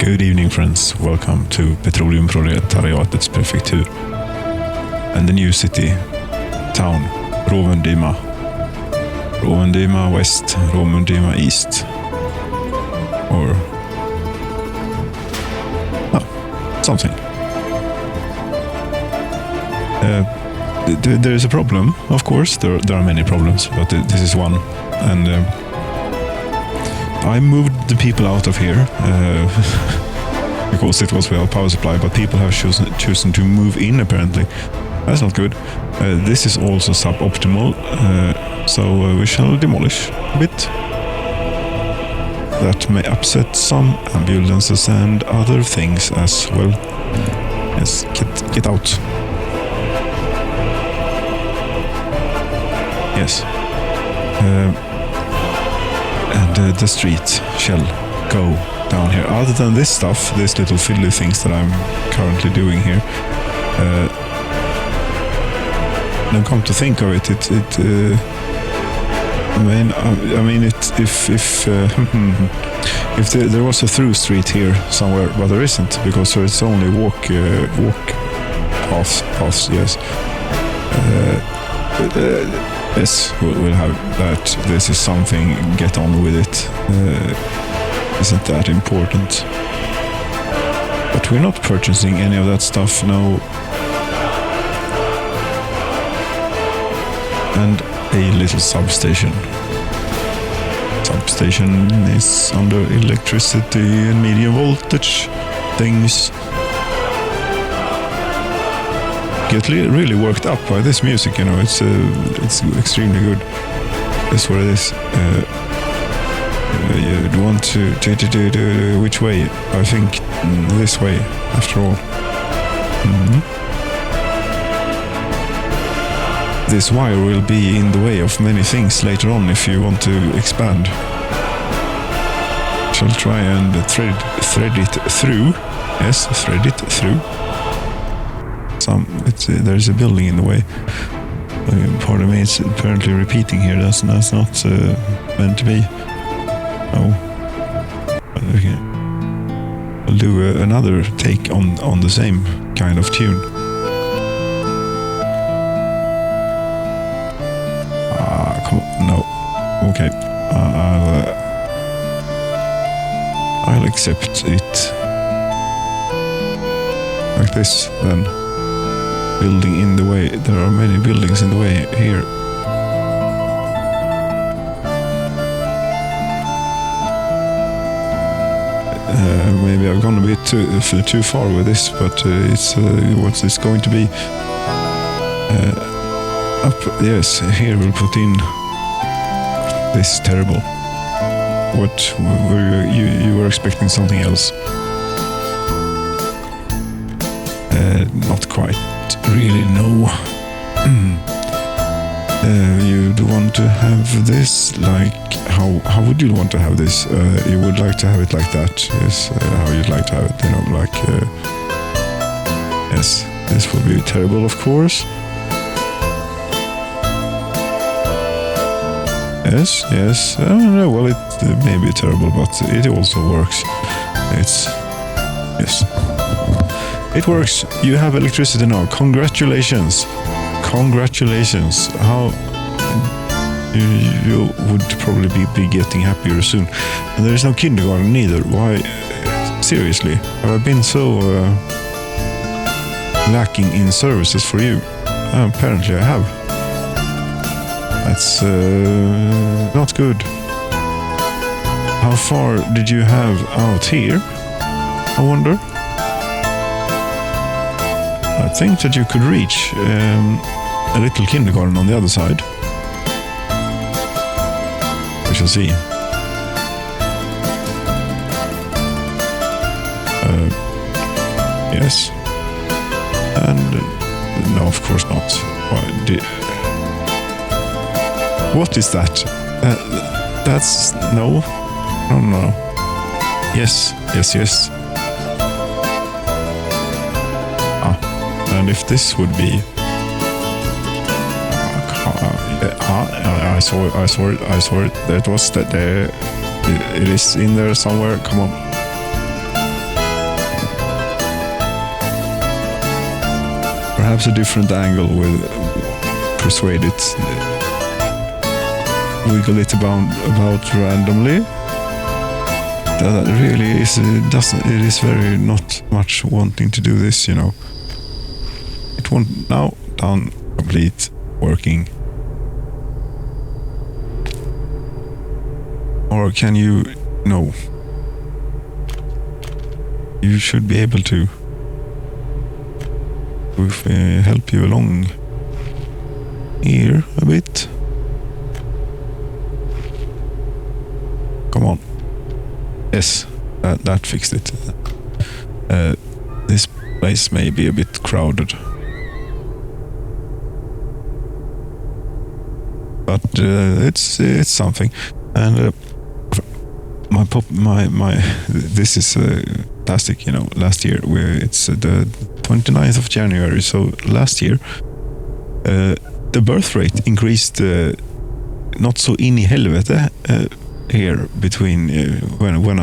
Good evening, friends. Welcome to Petroleum Proletariat's Prefecture and the new city, town, Rovendima. Rovendima West, Rovendima East. Or... something. There is a problem, of course. There are many problems, but this is one. And I moved the people out of here because it was without power supply, but people have chosen to move in apparently. That's not good. This is also suboptimal, so we shall demolish a bit. That may upset some ambulances and other things as well. Yes, get out. Yes. And the street shall go down here. Other than this stuff, these little fiddly things that I'm currently doing here, and come to think of it, if there was a through street here somewhere, but there isn't, because it's only walk paths. Yes. Yes, we'll have that. This is something, get on with it. Isn't that important? But we're not purchasing any of that stuff, no. And a little substation. Substation is under electricity and medium voltage things. Get really worked up by this music, you know. It's extremely good. That's what it is. You'd want to which way? I think this way, after all. This wire will be in the way of many things later on if you want to expand. Shall try and thread it through. Yes, thread it through. There's a building in the way. Pardon me, it's apparently repeating here. That's not meant to be. No. Okay. I'll do another take on the same kind of tune. Come on, no. Okay. I'll accept it. Like this, then. Building in the way. There are many buildings in the way here. Maybe I've gone a bit too far with this, but it's what's this going to be? Yes, here we'll put in. This is terrible. What were you were expecting something else? Not quite. Really, no. You'd want to have this like how would you want to have this? You would like to have it like that. Yes, how you'd like to have it, you know, like yes, this would be terrible, of course. Yes. Well, it may be terrible, but it also works. Yes. It works. You have electricity now. Congratulations. How you would probably be getting happier soon. And there is no kindergarten either. Why? Seriously, have I been so lacking in services for you? Apparently I have. That's not good. How far did you have out here? I wonder. I think that you could reach a little kindergarten on the other side. We shall see. Yes. And no, of course not. What is that? That's no. Yes. And if this would be, I saw it. That was that there. It is in there somewhere. Come on. perhaps a different angle will persuade it. Wiggle it about randomly. That really is it is very not much wanting to do this, you know. It won't now done, complete, working. Or can you? No. You should be able to. If help you along here a bit. Come on. Yes, that fixed it. This place may be a bit crowded, but it's something. And this is plastic. You know, last year it's the 29th of January. So last year, the birth rate increased not so in i helvete. Here between when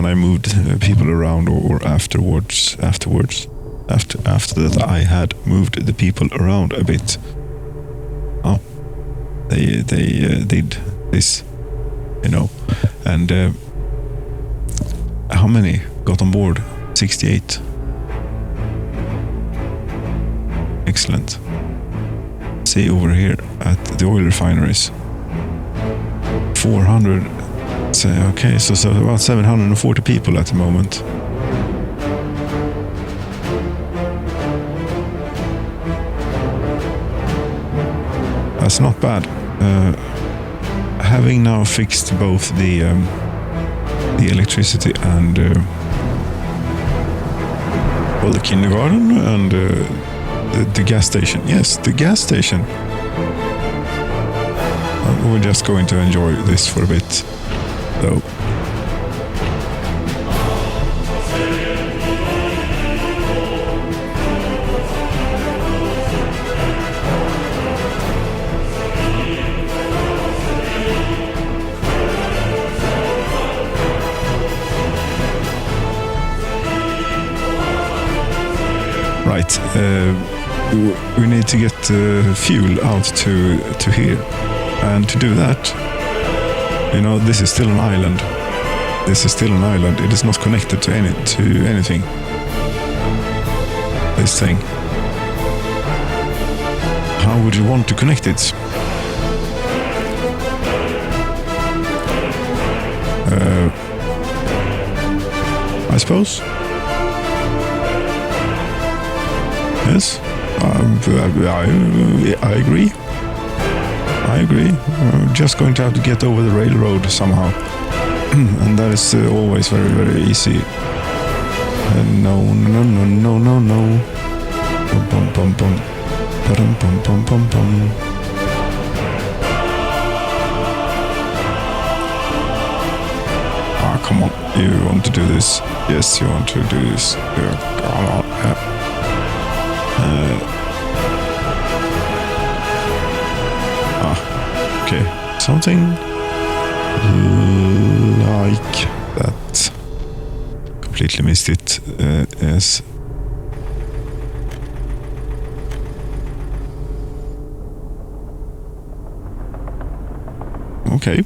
I moved people around or afterwards after that I had moved the people around a bit. Oh, they did this, you know, and how many got on board? 68. Excellent. See over here at the oil refineries. 400. Okay, so about 740 people at the moment. That's not bad. Having now fixed both the electricity and well, the kindergarten and the gas station. Yes, the gas station. We're just going to enjoy this for a bit. So. Right, we need to get fuel out to here, and to do that, you know, this is still an island. This is still an island. It is not connected to anything. This thing. How would you want to connect it? I suppose. Yes, I agree. I agree. We're just going to have to get over the railroad somehow. And that is always very, very easy. No. Bum, bum, bum, bum. Ba-dum, bum, bum, bum, bum. Ah, come on. You want to do this? Yes, you want to do this. Yeah, come on. Yeah. Okay, something like that. Completely missed it. Yes. Okay.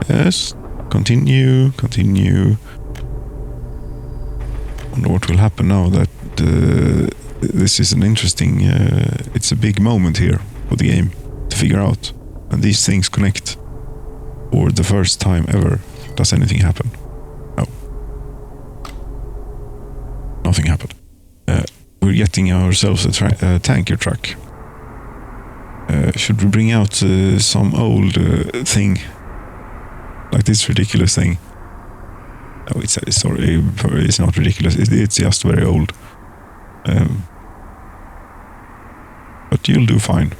Yes. Continue. Wonder what will happen now that this is an interesting. It's a big moment here for the game to figure out, and these things connect. For the first time ever, does anything happen? No. Nothing happened. We're getting ourselves a tanker truck. Should we bring out some old thing? Like this ridiculous thing? No, it's not ridiculous. It's just very old. But you'll do fine.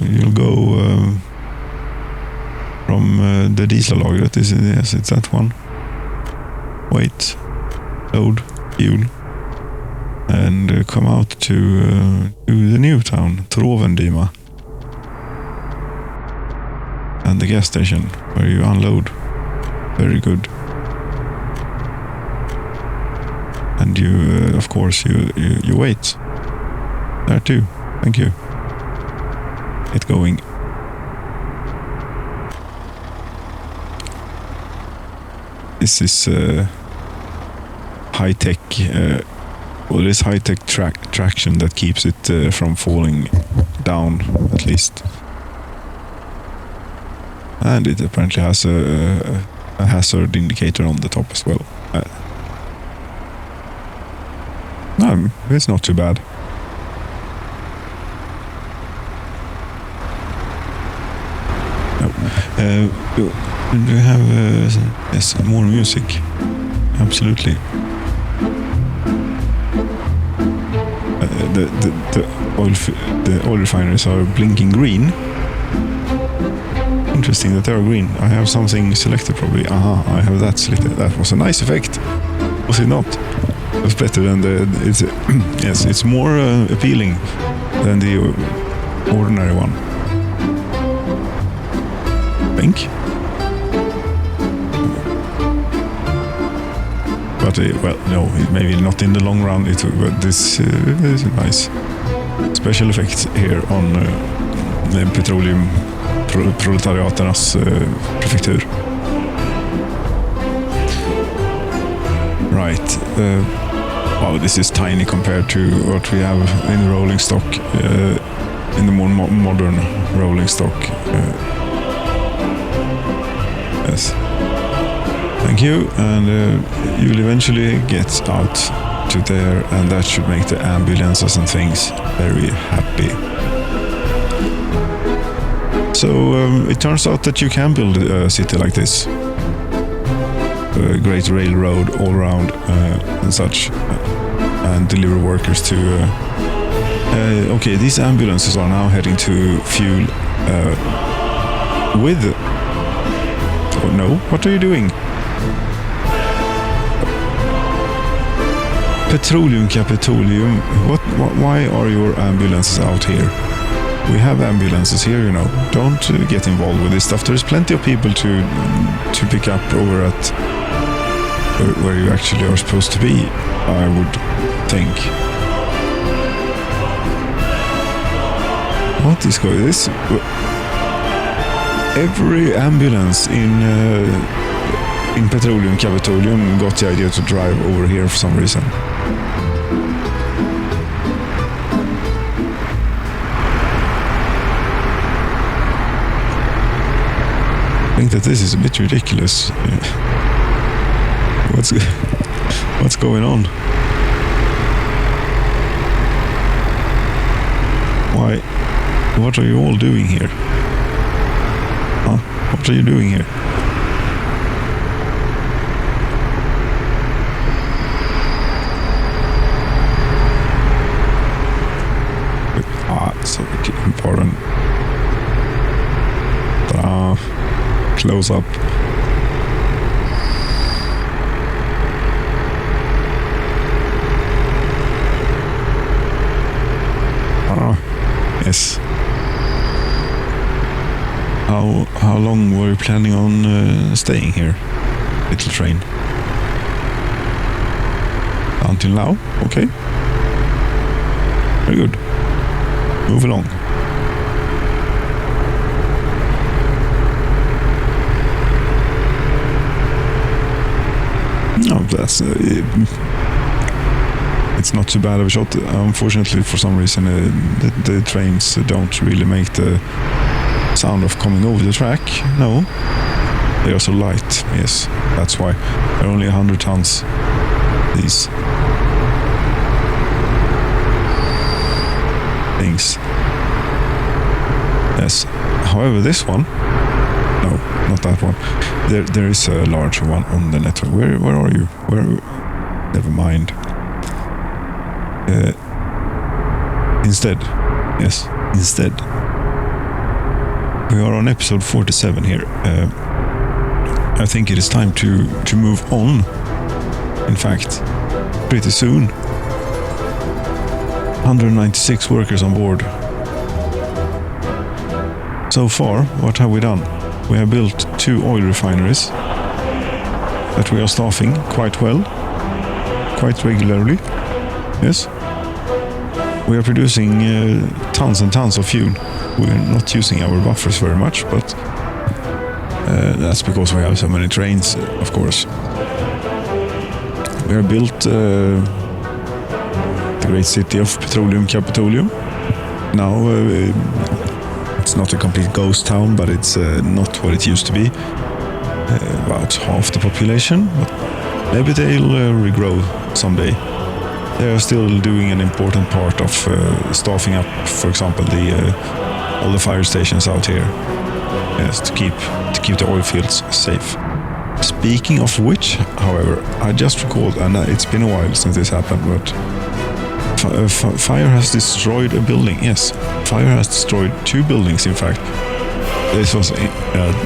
You'll go from the diesel lagret. Yes, it's that one. Wait, load, fuel, and come out to the new town, Trovendima, and the gas station where you unload. Very good. And and you, of course, you wait. There too. Thank you. Get going. This is high-tech. Well, it is high-tech traction that keeps it from falling down, at least. And it apparently has a hazard indicator on the top as well. No, it's not too bad. Do we have yes, more music? Absolutely. The oil refineries are blinking green. Interesting that they are green. I have something selected probably. Aha, I have that selected. That was a nice effect. Was it not? It was better than it's yes, it's more appealing than the ordinary one. I think. But well, no, maybe not in the long run. But this is a nice special effect here on the Petroleum Proletariaternas Prefecture. Right. Wow, this is tiny compared to what we have in the rolling stock, in the more modern rolling stock. Yes. Thank you, and you'll eventually get out to there, and that should make the ambulances and things very happy. So it turns out that you can build a city like this. A great railroad all around and such, and deliver workers to... okay, these ambulances are now heading to fuel with... Oh no, what are you doing? Petroleum. Why are your ambulances out here? We have ambulances here, you know. Don't get involved with this stuff. There's plenty of people to pick up over at where you actually are supposed to be, I would think. What is going on? This every ambulance in Petroleum got the idea to drive over here for some reason. I think that this is a bit ridiculous. What's going on? Why? What are you all doing here? Huh? What are you doing here? So important. Close up. Yes. How long were you planning on staying here, little train? Until now? Okay. Very good. Move along. No, that's it's not too bad of a shot. Unfortunately, for some reason, the trains don't really make the sound of coming over the track. No, they are so light. Yes, that's why they're only 100 tons. These things. Yes. However, this one. No, not that one. There is a larger one on the network. Where are you? Never mind. Instead. Yes, instead. We are on episode 47 here. I think it is time to move on. In fact, pretty soon. 196 workers on board. So far, what have we done? We have built 2 oil refineries that we are staffing quite well. quite regularly. Yes. We are producing tons and tons of fuel. We're not using our buffers very much, but that's because we have so many trains, of course. We have built the great city of Petroleum, Capitolium. Now it's not a complete ghost town, but it's not what it used to be. About half the population, but maybe they'll regrow someday. They are still doing an important part of staffing up, for example, all the fire stations out here. Yes, to keep the oil fields safe. Speaking of which, however, I just recalled, and it's been a while since this happened, but fire has destroyed a building. Yes, fire has destroyed 2 buildings, in fact. This was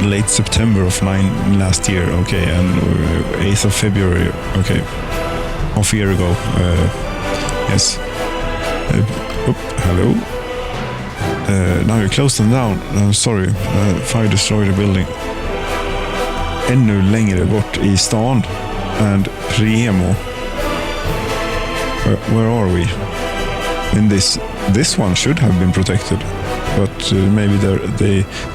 late September of last year, okay, and 8th of February, okay, half a year ago. Yes. Hello. Now you closed them down. I'm sorry. Fire destroyed a building. Ännu längre bort I stan. And Premo. Where are we? In this one should have been protected, but maybe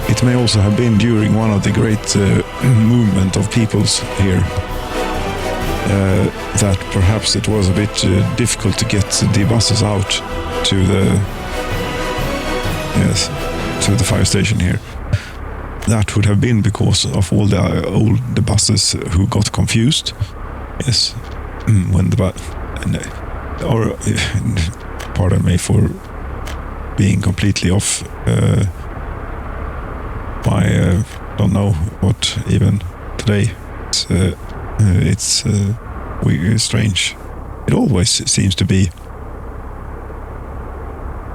it may also have been during one of the great movement of peoples here. That perhaps it was a bit difficult to get the buses out to the fire station here. That would have been because of all the buses who got confused. Yes, when or pardon me for being completely off. I don't know what even today. It's weird, strange. It always seems to be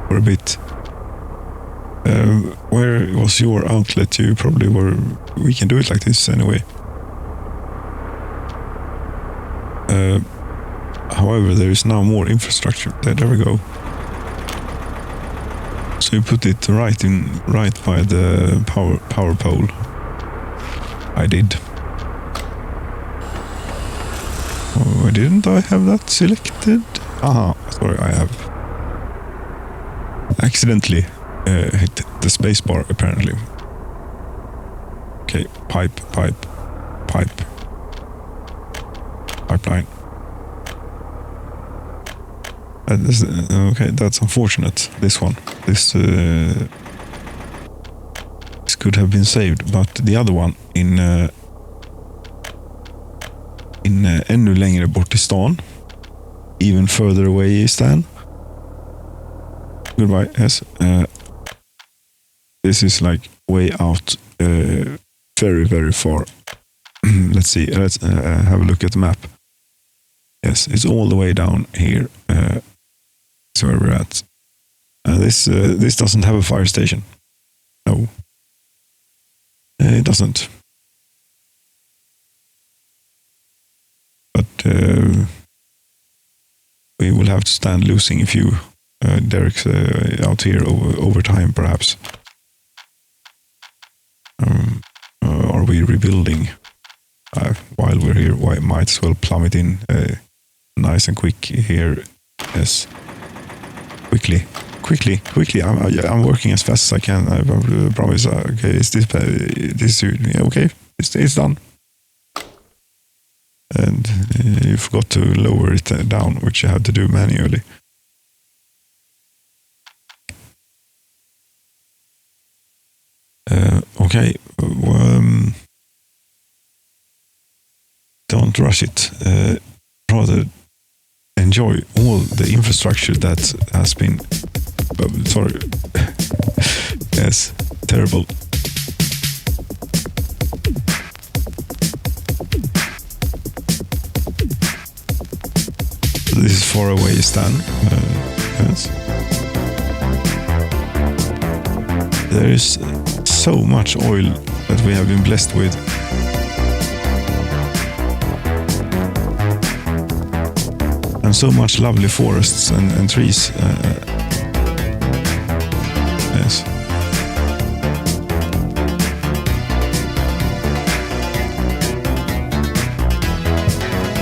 for a bit. Where was your outlet? You probably were. We can do it like this anyway. However, there is now more infrastructure. There we go. So you put it right by the power pole. I did. Oh, didn't I have that selected? Aha, sorry, I have accidentally hit the space bar apparently. Okay, pipeline. Okay, that's unfortunate. This one, this could have been saved, but the other one in ännu längre bort I stan, even further away I stan. Goodbye. Yes. This is like way out, very, very far. Let's see. Let's have a look at the map. Yes, it's all the way down here. That's where we're at. This doesn't have a fire station. No, it doesn't. But we will have to stand losing a few derricks out here over time, perhaps. Are we rebuilding while we're here? Why might as well plummet in nice and quick here. Yes, quickly. I'm working as fast as I can. I promise. Okay, is this okay? It's done. And you forgot to lower it down, which you had to do manually. Okay, don't rush it. Rather enjoy all the infrastructure that has been. Sorry. Yes, terrible. This is far away, Stan. Yes. There is so much oil that we have been blessed with. And so much lovely forests and trees. Yes.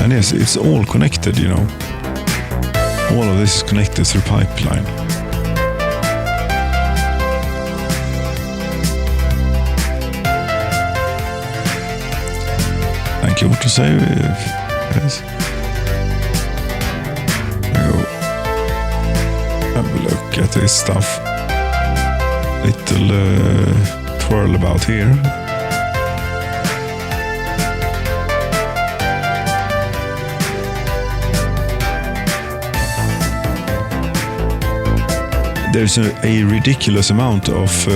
And yes, it's all connected, you know. All of this is connected through pipeline. Thank you, what to say? Yes. There you go. Have a look at this stuff. Little twirl about here. There's a ridiculous amount of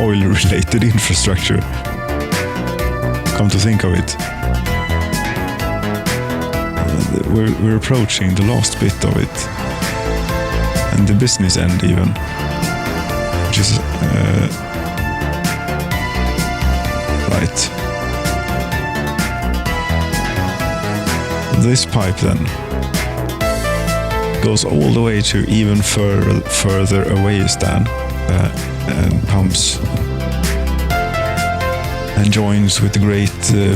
oil-related infrastructure. Come to think of it, we're approaching the last bit of it, and the business end even, which is right. This pipe then goes all the way to even further away Stan, and pumps and joins with the great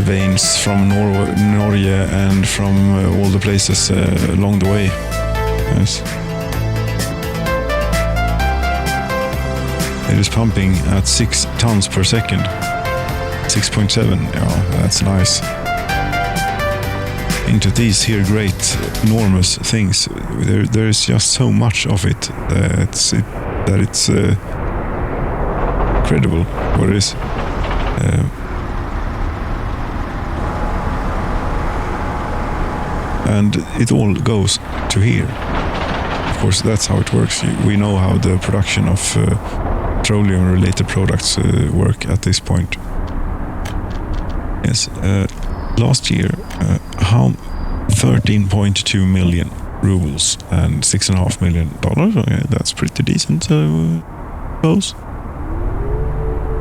veins from Norway and from all the places along the way. Yes. It is pumping at 6 tons per second. 6.7, yeah, that's nice. Into these here great, enormous things. There is just so much of it that it's incredible what it is. And it all goes to here. Of course, that's how it works. We know how the production of petroleum-related products work at this point. Yes, last year, how 13.2 million rubles and $6.5 million. Okay, that's pretty decent, I suppose.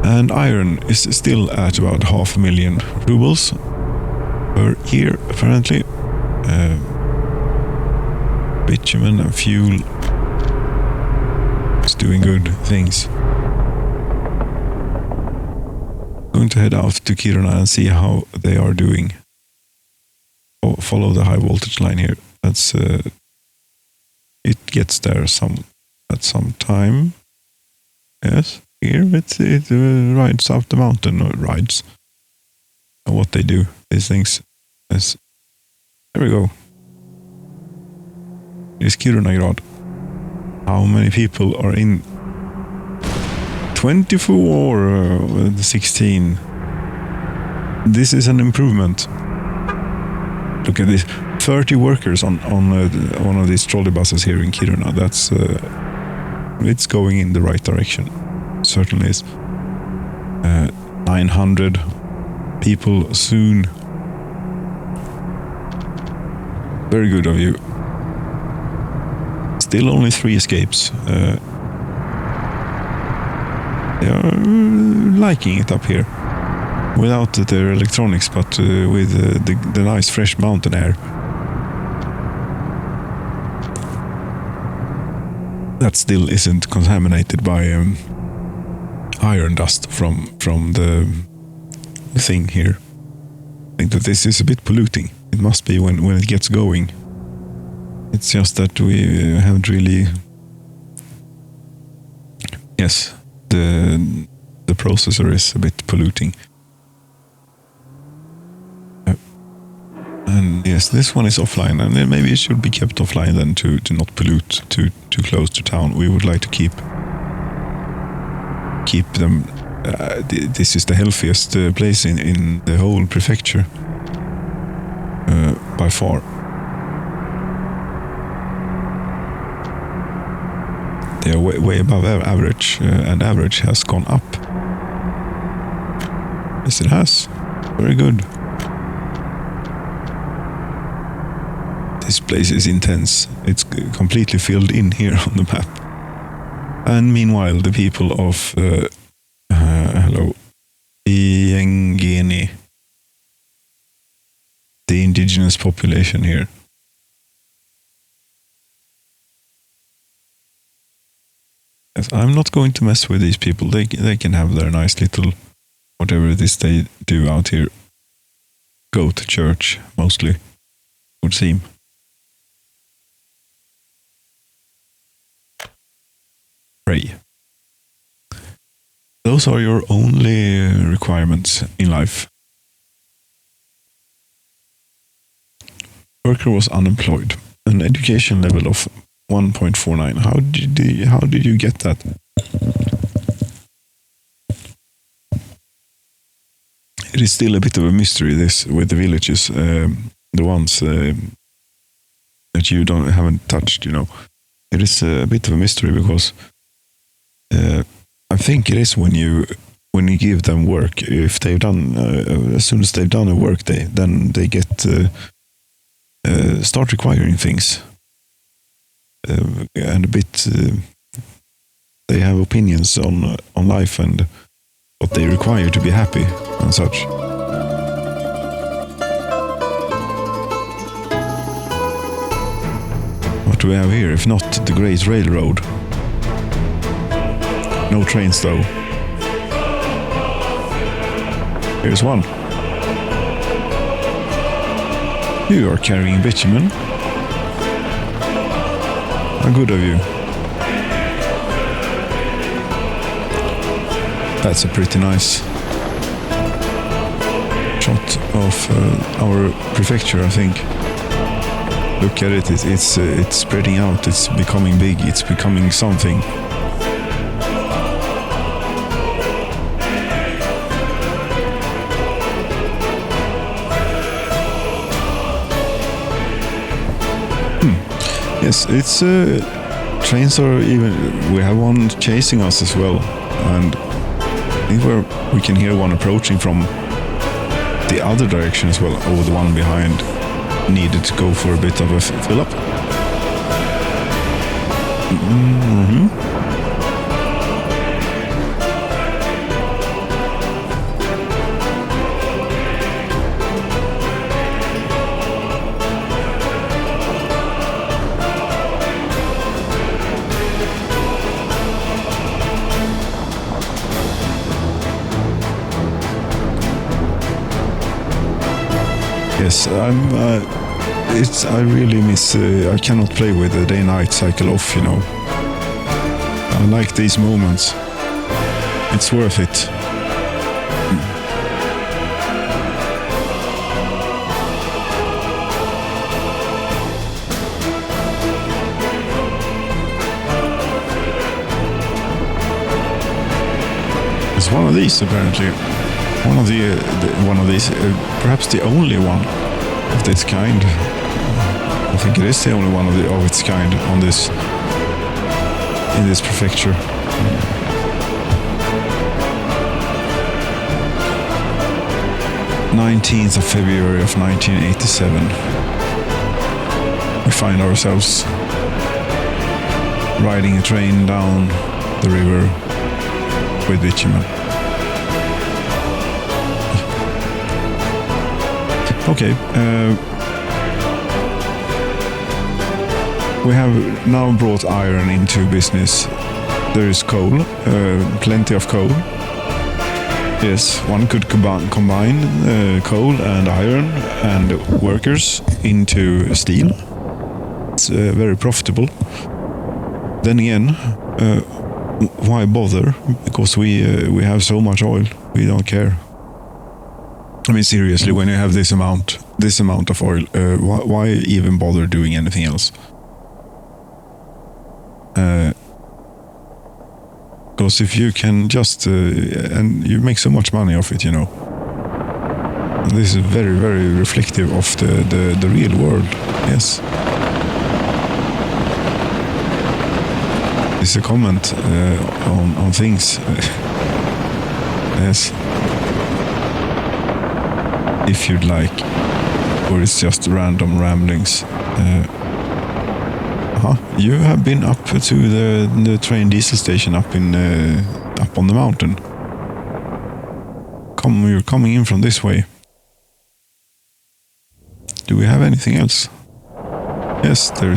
And iron is still at about 500,000 rubles per year, apparently. Bitumen and fuel is doing good things. Going to head out to Kiruna and see how they are doing. Follow the high voltage line here. That's it gets there at some time. Yes, here it rides up the mountain, or rides. And what they do, these things. Yes. There we go. It's Kiruna. How many people are in? 24 or 16. This is an improvement. Look at this. 30 workers on one of these trolley buses here in Kiruna. That's it's going in the right direction. Certainly is. 900 people soon. Very good of you. Still only 3 escapes. They are liking it up here. Without their electronics, but with the nice fresh mountain air. That still isn't contaminated by iron dust from the thing here. I think that this is a bit polluting. It must be when it gets going. It's just that we haven't really... Yes, the processor is a bit polluting. And yes, this one is offline, and then maybe it should be kept offline then to not pollute too close to town. We would like to keep them. This is the healthiest place in the whole prefecture by far. They are way above average, and average has gone up. Yes, it has. Very good. This place is intense. It's completely filled in here on the map. And meanwhile, the people of hello, Iengeni, the indigenous population here. Yes, I'm not going to mess with these people. They can have their nice little whatever it is they do out here. go to church mostly, would seem. Pray. Those are your only requirements in life. Worker was unemployed. An education level of 1.49. How did you get that? It is still a bit of a mystery, this, with the villages, the ones that you haven't touched, It is a bit of a mystery because I think it is when you give them work. If they've done as soon as they've done a work day, then they get start requiring things, and a bit. They have opinions on life and what they require to be happy and such. What do we have here? If not the Great Railroad. No trains though. Here's one. You are carrying bitumen. How good of you. That's a pretty nice shot of our prefecture, I think. Look at it. It's spreading out. It's becoming big. It's becoming something. Yes, it's trains are even. We have one chasing us as well, and I think we can hear one approaching from the other direction as well. Oh, the one behind needed to go for a bit of a fill up. Yes, I really miss. I cannot play with the day-night cycle off. I like these moments. It's worth it. It's one of these apparently. One of these, perhaps the only one of this kind. I think it is the only one of its kind in this prefecture. 19th of February of 1987. We find ourselves riding a train down the river with bitumen. Okay, we have now brought iron into business. There is coal, plenty of coal. Yes, one could combine coal and iron and workers into steel. It's very profitable. Then again, why bother? Because we have so much oil, we don't care. I mean, seriously, when you have this amount of oil, why even bother doing anything else? Because if you can just and you make so much money off it, This is very, very reflective of the real world. Yes. It's a comment on things. Yes. If you'd like, or it's just random ramblings. You have been up to the train diesel station up on the mountain. You're coming in from this way. Do we have anything else? Yes, the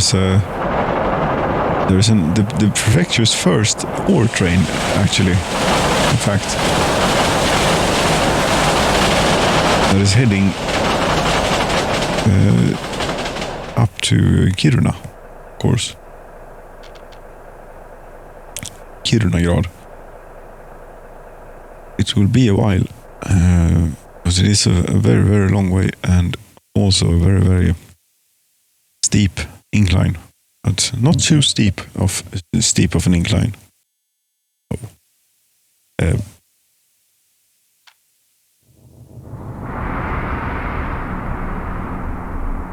prefecture's first ore train, actually. In fact, that is heading up to Kiruna, of course. Kiruna-grad. It will be a while, because it is a very, very long way, and also a very, very steep incline, but not too steep of an incline.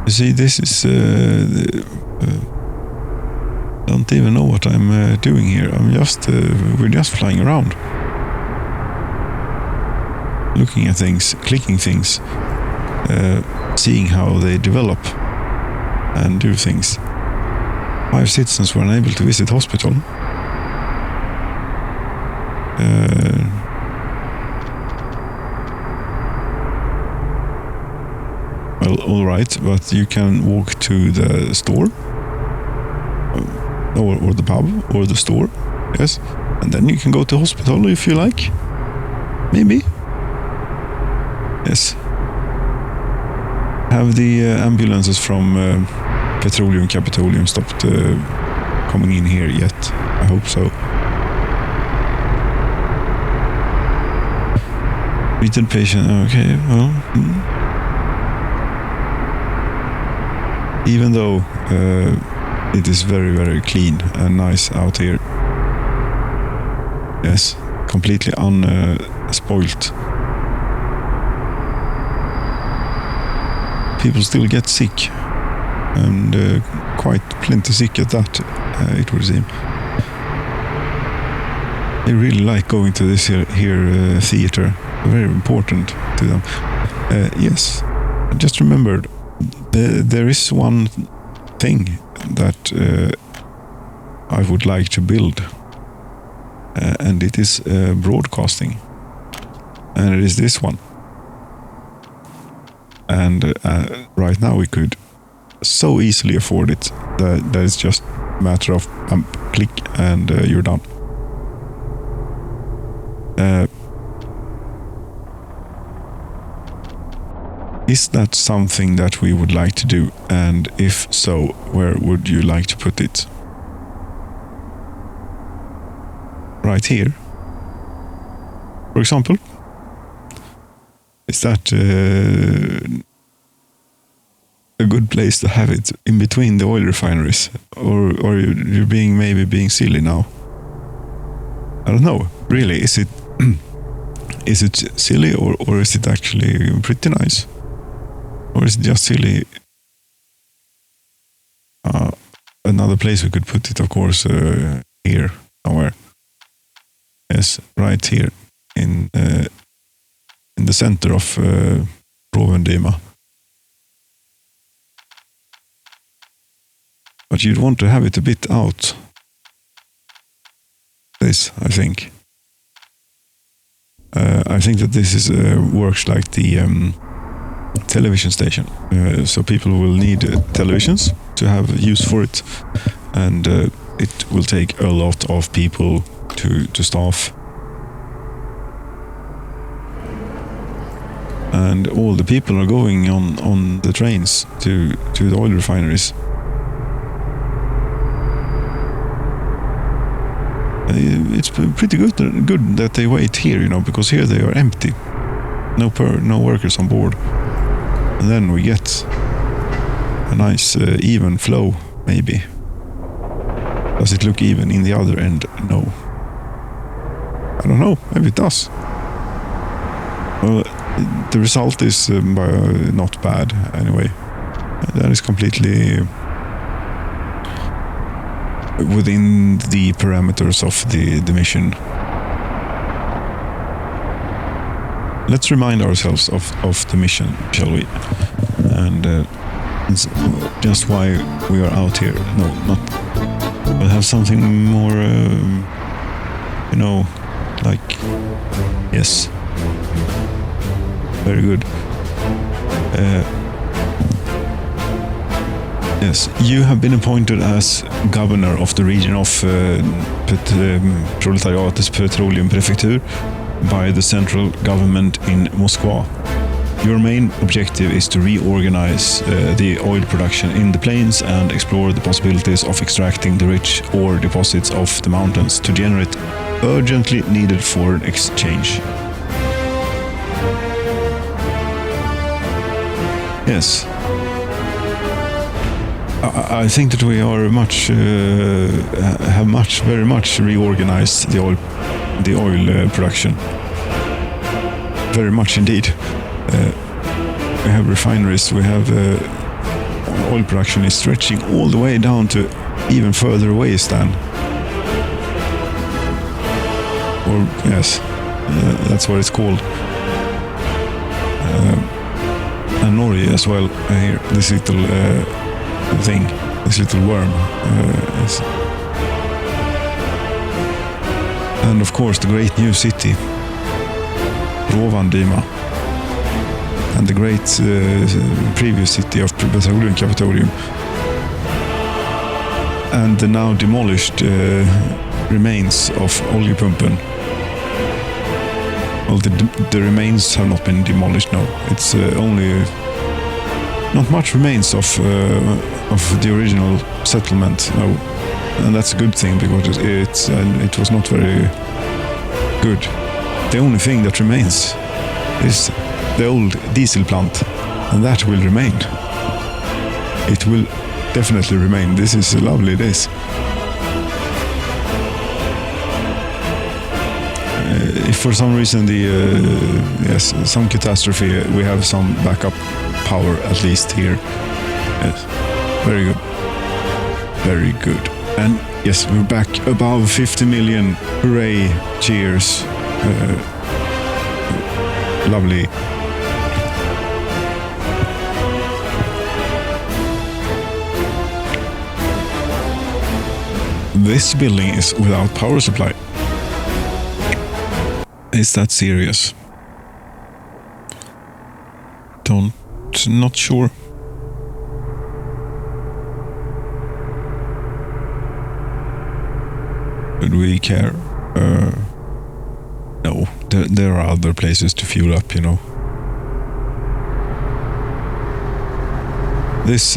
You see, this is don't even know what I'm doing here. We're just flying around, looking at things, clicking things, seeing how they develop and do things. 5 citizens were unable to visit hospital. Well, all right, but you can walk to the store, or the pub, or the store, yes, and then you can go to hospital if you like, maybe. Yes. Have the ambulances from Petroleum stopped coming in here yet? I hope so. Treated patient, okay, well. Even though it is very, very clean and nice out here. Yes, completely unspoilt. People still get sick, and quite plenty sick at that, it would seem. They really like going to this here theater. Very important to them. Yes, I just remembered there is one thing that I would like to build, and it is broadcasting, and it is this one. And right now we could so easily afford it that it's just a matter of click and you're done. Is that something that we would like to do? And if so, where would you like to put it? Right here, for example? Is that a good place to have it in between the oil refineries? Or you're maybe being silly now? I don't know. Really, is it is it silly or is it actually pretty nice? Or is it just silly? Another place we could put it, of course, here somewhere. Yes, right here in the center of Proletarian. But you'd want to have it a bit out. This, I think. I think that this is works like the television station. So people will need televisions to have use for it, and it will take a lot of people to staff. And all the people are going on the trains to the oil refineries. It's pretty good that they wait here, because here they are empty. No workers on board. And then we get a nice even flow, maybe. Does it look even in the other end? No. I don't know, maybe it does. Well, the result is not bad, anyway. That is completely within the parameters of the mission. Let's remind ourselves of the mission, shall we? And it's just why we are out here. No, not. We'll have something more, like, yes. Very good. Yes, you have been appointed as governor of the region of Proletariat's Petroleum Prefecture by the central government in Moscow. Your main objective is to reorganize the oil production in the plains and explore the possibilities of extracting the rich ore deposits of the mountains to generate urgently needed foreign exchange. Yes. I think that we are very much reorganized the oil production. Very much indeed. We have refineries. We have oil production is stretching all the way down to even further away than. Or yes, that's what it's called. And Norway as well. Here, this little thing, this little worm. And of course, the great new city, Rovandima, and the great previous city of Petroleum, and the now demolished remains of Oljepumpen. Well, the remains have not been demolished. No, it's only not much remains of the original settlement. No, and that's a good thing because it was not very good. The only thing that remains is the old diesel plant, and that will remain. It will definitely remain. This is lovely days. If for some reason some catastrophe, we have some backup power at least here. Yes, very good, very good. And yes, we're back above 50 million. Hooray! Cheers! Lovely. This building is without power supply. Is that serious? Not sure. Should we care? No, there are other places to fuel up, you know. This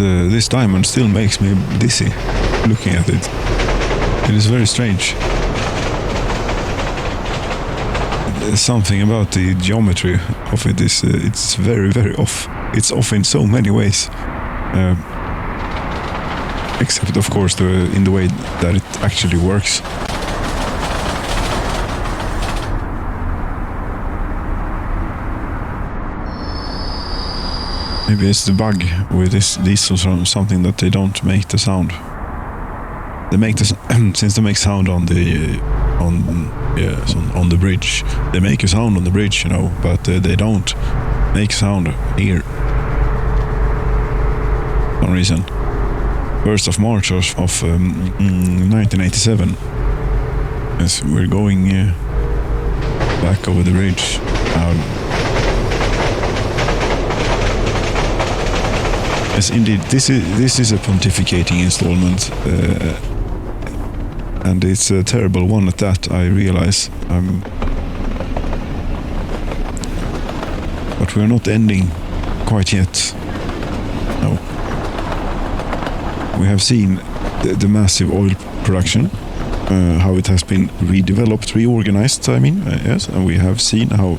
diamond still makes me dizzy looking at it. It is very strange. Something about the geometry of it is it's very, very off. It's off in so many ways. Except, of course, in the way that it actually works. Maybe it's the bug with these or something that they don't make the sound. They make since they make sound on the bridge. They make a sound on the bridge, you know, but they don't make sound here. For some reason. 1st of March of 1987. Yes, we're going back over the bridge now. Yes, indeed. This is a pontificating installment, and it's a terrible one at that. I realize. But we're not ending quite yet. No. We have seen the massive oil production, how it has been redeveloped, reorganized. I mean, yes, and we have seen how.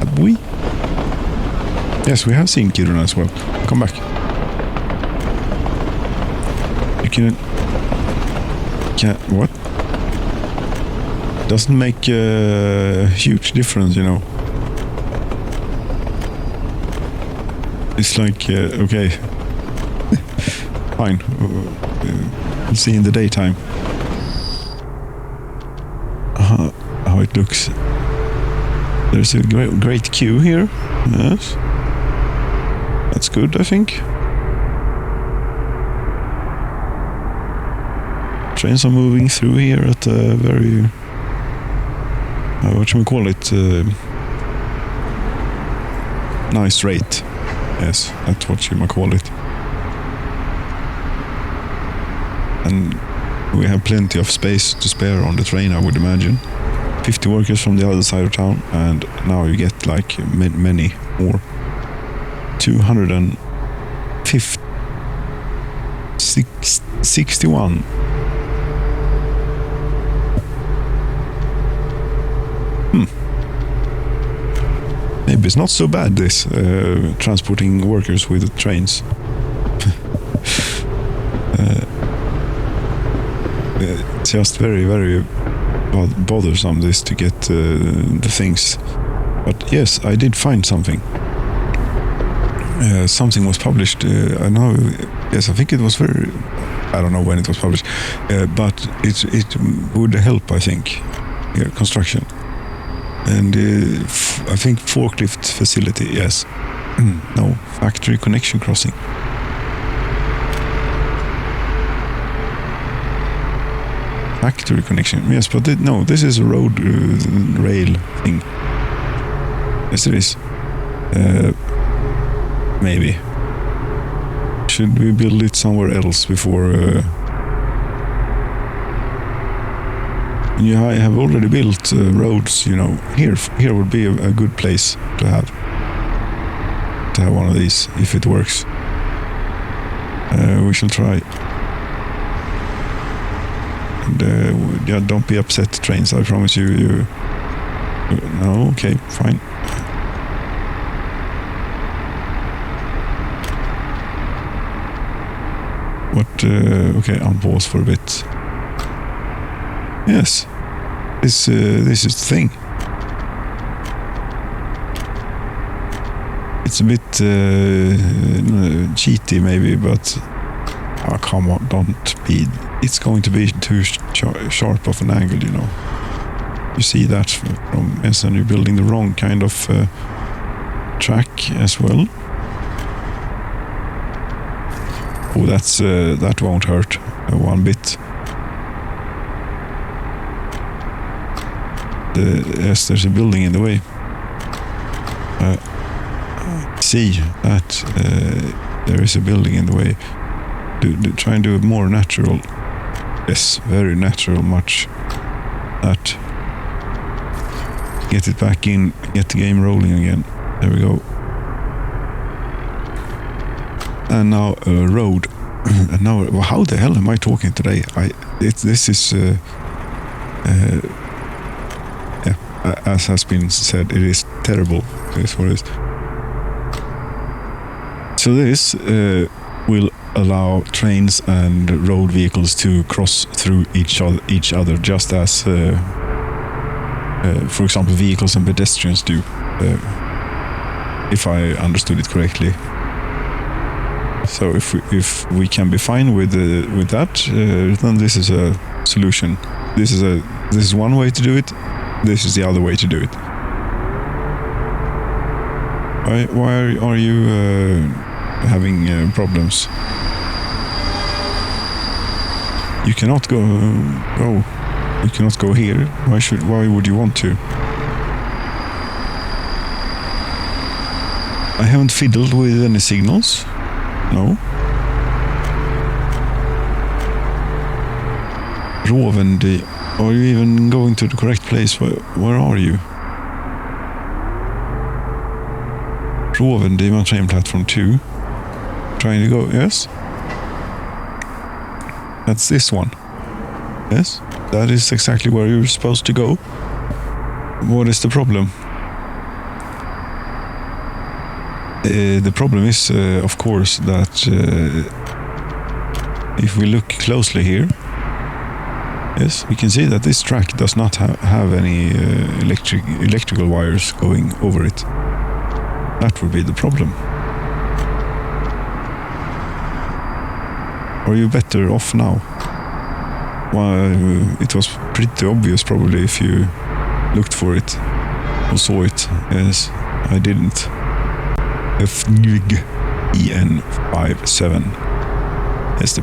Have we? Yes, we have seen Kiruna as well. Come back. What? Doesn't make a huge difference, you know. It's like, okay. Fine. We'll see in the daytime how it looks. There's a great queue here. Yes. That's good, I think. Trains are moving through here at a very, what should we call it, nice rate. Yes, that's what you might call it. And we have plenty of space to spare on the train, I would imagine. 50 workers from the other side of town, and now you get like many more. 261. Maybe it's not so bad, this transporting workers with trains. It's just very, very bothersome this to get the things. But yes, I did find something. Something was published. I know. Yes, I think it was very. I don't know when it was published, but it would help. I think construction. And I think forklift facility, yes. No, factory connection crossing. Factory connection, yes, but no, this is a road rail thing. Yes, it is. Maybe. Should we build it somewhere else before... Yeah, I have already built roads, you know. Here would be a good place to have one of these, if it works. We shall try. And yeah, don't be upset, trains, I promise you. No, okay, fine. What, okay, unpause for a bit. Yes, this is the thing. It's a bit cheaty maybe, but oh, come on, don't be. It's going to be too sharp of an angle, you know. You see that from yes, and you're building the wrong kind of track as well. Oh, that won't hurt one bit. Yes, there's a building in the way. See that there is a building in the way. Try and do it more natural. Yes, very natural, much. That. Get it back in, get the game rolling again. There we go. And now a road. And now, well, how the hell am I talking today? This is... as has been said, it is terrible. It is what it is. So this will allow trains and road vehicles to cross through each other, just as, for example, vehicles and pedestrians do, if I understood it correctly. So if we can be fine with that, then this is a solution. This is one way to do it. This is the other way to do it. Why are you having problems? You cannot go. Oh, you cannot go here. Why would you want to? I haven't fiddled with any signals. No. Rovende. Are you even going to the correct place? Where are you? Rovende, train platform 2. Trying to go, yes? That's this one. Yes? That is exactly where you're supposed to go. What is the problem? The problem is, of course, that if we look closely here, yes, we can see that this track does not have any electrical wires going over it. That would be the problem. Are you better off now? Well, it was pretty obvious probably if you looked for it or saw it. Yes, I didn't. FNUG EN57. Yes, the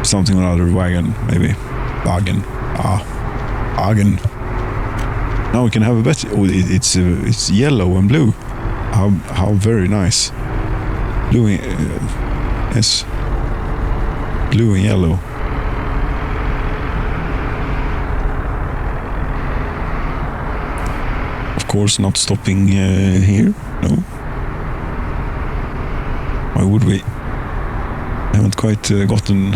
something or other wagon, maybe. Wagon. Wagon. Now we can have a better... Oh, it's yellow and blue. How very nice. Blue... yes. Blue and yellow. Of course, not stopping here. No. Why would we? Haven't quite gotten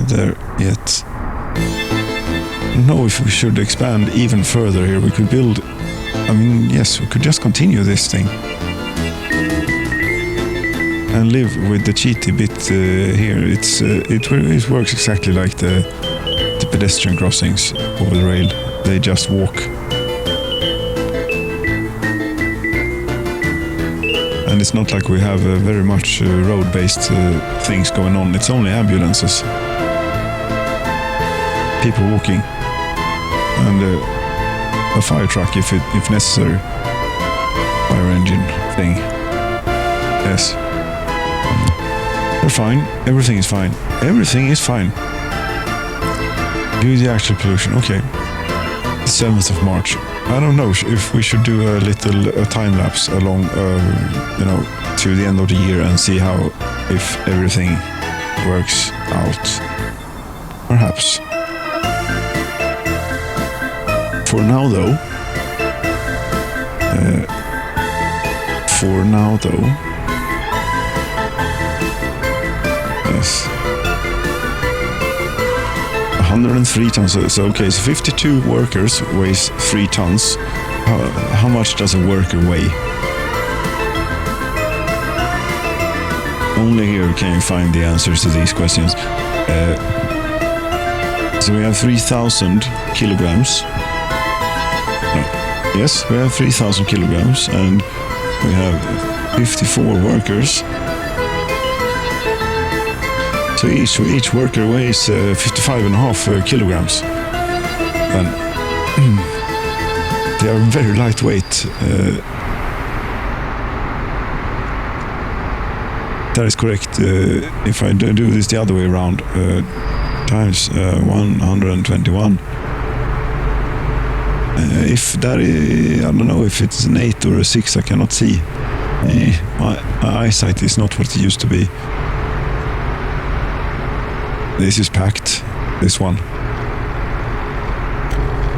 there yet. I don't know if we should expand even further here. We could build. I mean, yes, we could just continue this thing and live with the cheaty bit here. It works exactly like the pedestrian crossings over the rail. They just walk. And it's not like we have very much road-based things going on. It's only ambulances, people walking, and a fire truck if necessary. Fire engine thing. Yes. They're fine. Everything is fine. Everything is fine. View the actual pollution. Okay. The 7th of March. I don't know if we should do a little time lapse along, to the end of the year and see if everything works out. Perhaps. For now, though. Yes. 103 tons. So okay, so 52 workers weighs 3 tons. How much does a worker weigh? Only here can you find the answers to these questions. So we have 3,000 kilograms. No. Yes, we have 3,000 kilograms, and we have 54 workers. So each worker weighs 55.5 kilograms. And they are very lightweight. That is correct. If I do this the other way around, times 121. If that is, I don't know if it's an 8 or a 6, I cannot see. My eyesight is not what it used to be. This is packed, this one.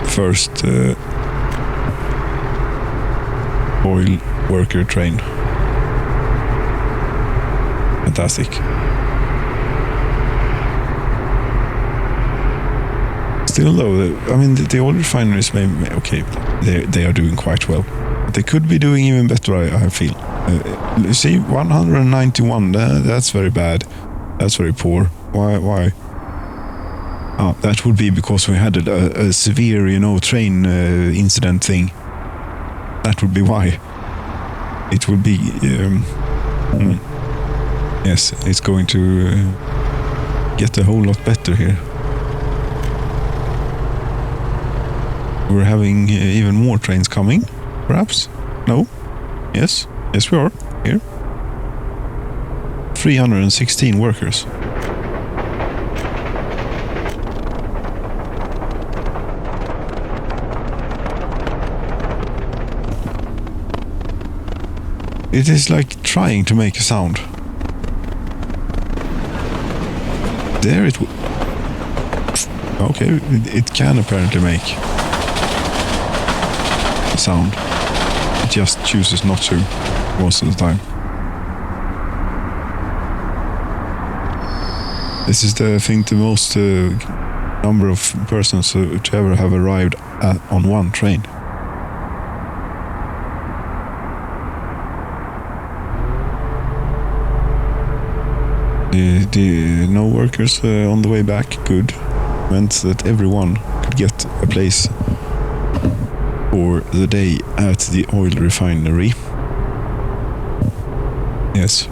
First oil worker train. Fantastic. Still though, I mean, the oil refineries they are doing quite well. They could be doing even better, I feel. See, 191, that's very bad. That's very poor. Why? That would be because we had a severe, train incident thing. That would be why. It would be, yes, it's going to get a whole lot better here. We're having even more trains coming, perhaps? No? Yes? Yes, we are. Here. 316 workers. It is like trying to make a sound. There it okay, it can apparently make a sound. It just chooses not to most of the time. This is the most number of persons to ever have arrived on one train. No workers on the way back. Good. Meant that everyone could get a place for the day at the oil refinery. Yes.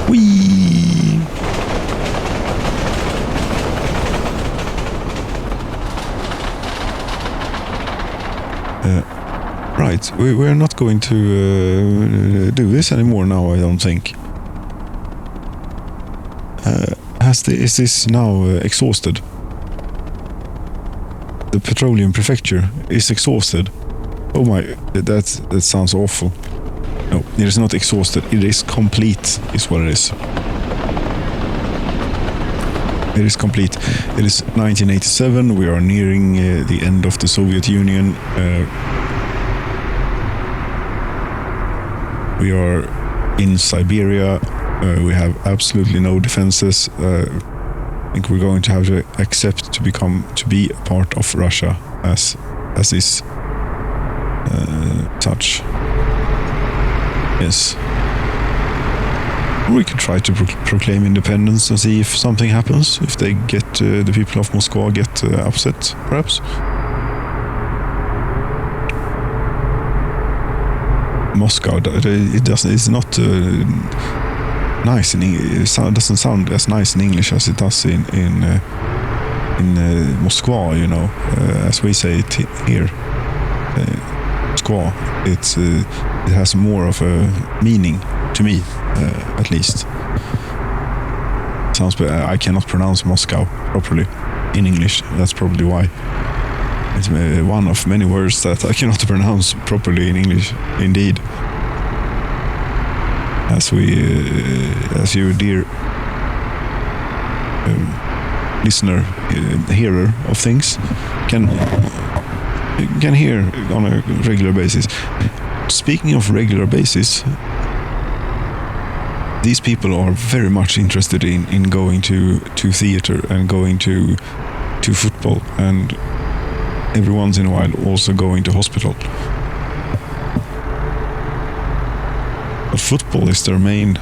Whee! Right, we're not going to do this anymore now, I don't think. Is this now exhausted? The Petroleum Prefecture is exhausted. Oh my, that sounds awful. No, it is not exhausted, it is complete, is what it is. It is complete. It is 1987. We are nearing the end of the Soviet Union. We are in Siberia. We have absolutely no defenses. I think we're going to have to accept to be a part of Russia as is such. Yes. We could try to proclaim independence and see if something happens. If they get the people of Moscow get upset, perhaps. Moscow, it's not nice it doesn't sound as nice in English as it does in Moscow, you know, as we say it here. Moscow, it has more of a meaning to me, at least. Sounds better. I cannot pronounce Moscow properly in English. That's probably why. It's one of many words that I cannot pronounce properly in English, indeed. As you dear listener, hearer of things, can hear on a regular basis. Speaking of regular basis, these people are very much interested in going to theater and going to football, and every once in a while also going to hospital. But football is their main.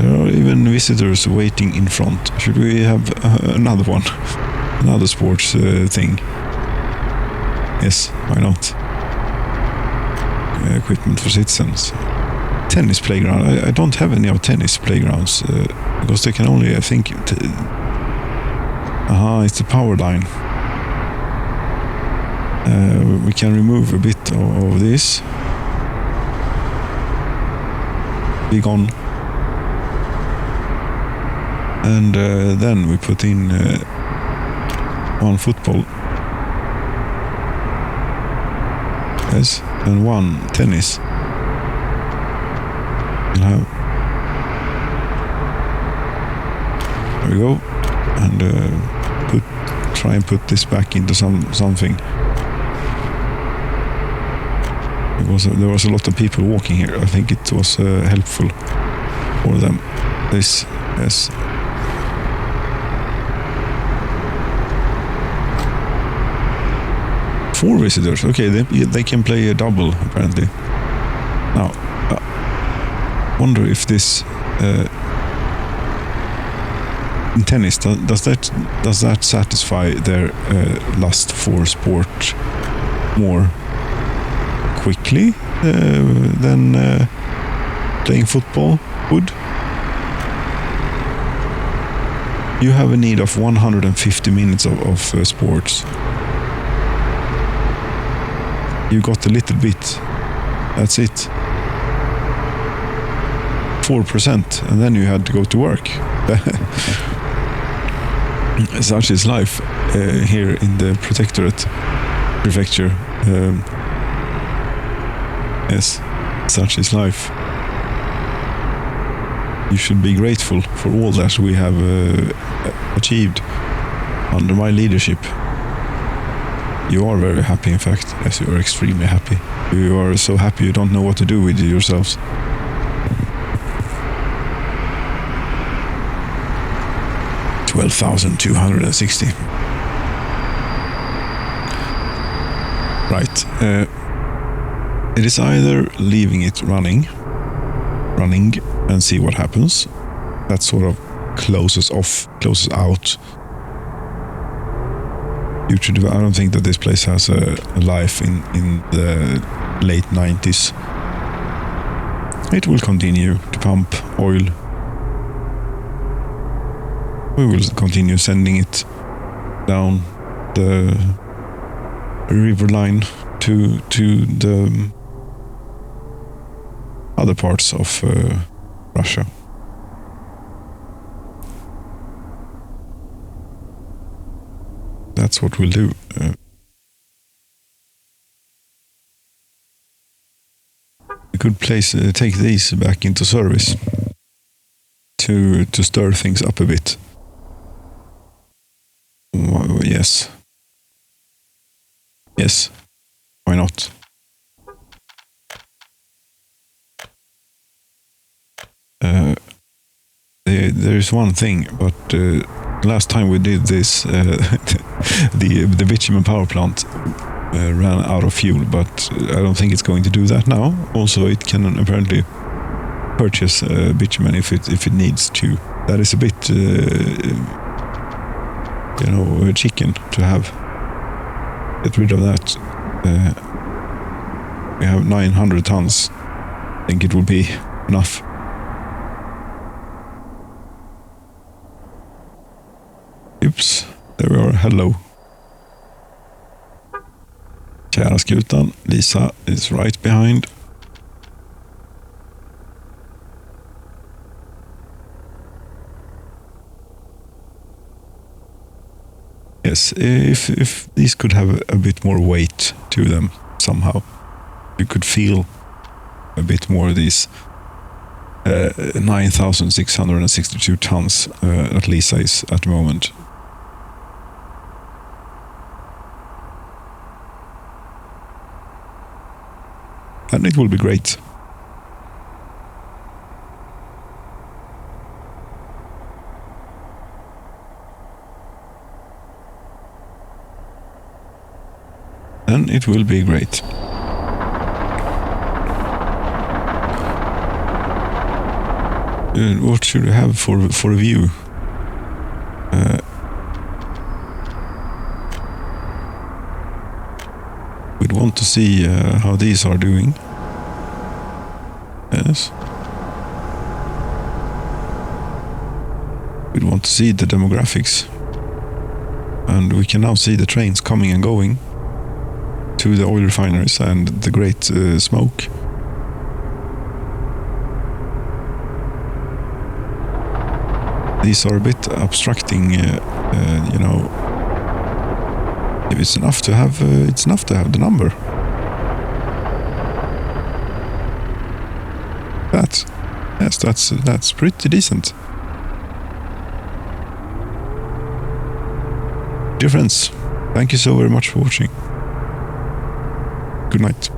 There are even visitors waiting in front. Should we have another one? Another sports thing? Yes, why not? Equipment for citizens. Tennis playground. I don't have any of tennis playgrounds because they can only, I think, it's the power line. We can remove a bit of this. Be gone. And then we put in one football. Yes, and one tennis. We'll have. There we go. And try and put this back into something. There was a lot of people walking here. I think it was helpful for them. This, yes. Four visitors. Okay, they can play a double apparently. Now, wonder if this in tennis does that satisfy their lust for sport more quickly than playing football would? You have a need of 150 minutes of sports. You got a little bit. That's it. 4%, and then you had to go to work. Such is life here in the Prefecture. Yes, such is life. You should be grateful for all that we have achieved under my leadership. You are very happy, in fact. Yes, you are extremely happy. You are so happy you don't know what to do with yourselves. $12,260. Right. It is either leaving it running and see what happens. That sort of closes out. I don't think that this place has a life in the late 90s. It will continue to pump oil. We will continue sending it down the river line to the other parts of Russia. That's what we'll do. We could take these back into service. to stir things up a bit. Yes. Yes. Why not? There is one thing, but last time we did this, the bitumen power plant ran out of fuel, but I don't think it's going to do that now. Also, it can apparently purchase bitumen if it needs to. That is a bit, chicken to have. Get rid of that. We have 900 tons. I think it will be enough. Oops, there we are. Hello. Kära skutan. Lisa is right behind. Yes, if these could have a bit more weight to them somehow, you could feel a bit more of these 9,662 tons that Lisa is at the moment. And it will be great. And it will be great. What should we have for a view? We'd want to see how these are doing. Yes. We'd want to see the demographics. And we can now see the trains coming and going to the oil refineries and the great smoke. These are a bit obstructing, if it's enough to have, it's enough to have the number. That's pretty decent. Dear friends, thank you so very much for watching. Good night.